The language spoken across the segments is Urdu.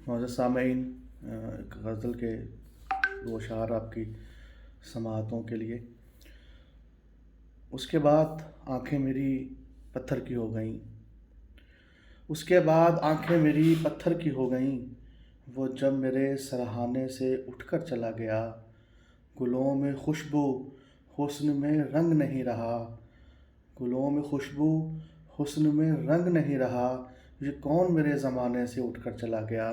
معزز سامعین، ایک غزل کے وہ اشعار آپ کی سماعتوں کے لیے۔ اس کے بعد آنکھیں میری پتھر کی ہو گئیں، اس کے بعد آنکھیں میری پتھر کی ہو گئیں، وہ جب میرے سرہانے سے اٹھ کر چلا گیا۔ گلوں میں خوشبو حسن میں رنگ نہیں رہا، گلوں میں خوشبو حسن میں رنگ نہیں رہا، یہ کون میرے زمانے سے اٹھ کر چلا گیا۔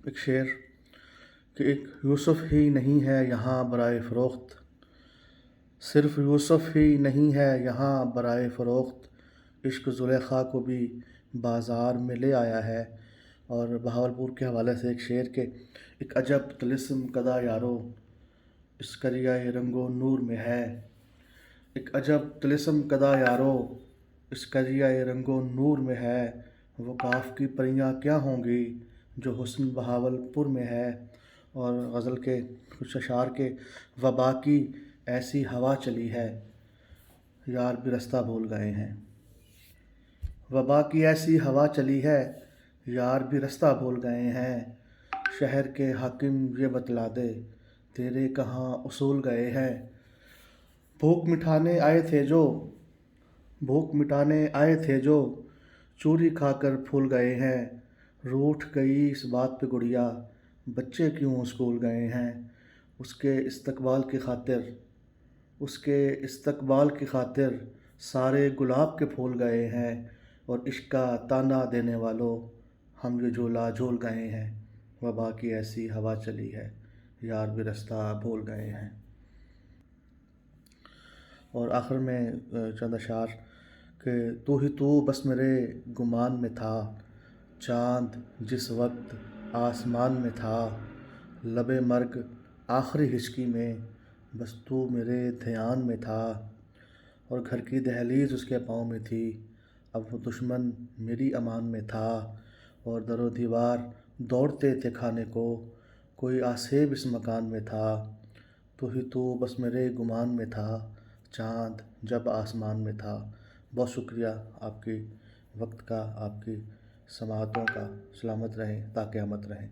ایک شعر کہ ایک یوسف ہی نہیں ہے یہاں برائے فروخت، صرف یوسف ہی نہیں ہے یہاں برائے فروخت، عشق زلیخا کو بھی بازار میں لے آیا ہے۔ اور بہاولپور کے حوالے سے ایک شعر کہ ایک عجب طلسم کدا یارو اس کریائے رنگ و نور میں ہے، ایک عجب طلسم کدا یارو اس کریائے رنگ و نور میں ہے، وہ کاف کی پریاں کیا ہوں گی جو حسن بہاولپور میں ہے۔ اور غزل کے کچھ اشعار کے وبا کی ایسی ہوا چلی ہے یار بھی رستہ بھول گئے ہیں، وبا کی ایسی ہوا چلی ہے یار بھی رستہ بھول گئے ہیں، شہر کے حاکم یہ بتلا دے تیرے کہاں اصول گئے ہیں، بھوک مٹانے آئے تھے جو بھوک مٹانے آئے تھے جو چوری کھا کر پھول گئے ہیں، روٹھ گئی اس بات پہ گڑیا بچے کیوں اسکول گئے ہیں، اس کے استقبال کی خاطر سارے گلاب کے پھول گئے ہیں، اور عشق کا تانا دینے والوں ہم یہ جھولا جھول گئے ہیں، وبا کی ایسی ہوا چلی ہے یار بھی رستہ بھول گئے ہیں۔ اور آخر میں چند اشعار کہ تو ہی تو بس میرے گمان میں تھا، چاند جس وقت آسمان میں تھا، لب مرگ آخری ہچکی میں بس تو میرے دھیان میں تھا، اور گھر کی دہلیز اس کے پاؤں میں تھی، اب وہ دشمن میری امان میں تھا، اور در و دیوار دوڑتے تھے کھانے کو، کوئی آسیب اس مکان میں تھا، تو ہی تو بس میرے گمان میں تھا، چاند جب آسمان میں تھا۔ بہت شکریہ آپ کی وقت کا، آپ کی سماعتوں کا۔ سلامت رہیں تا قیامت رہیں۔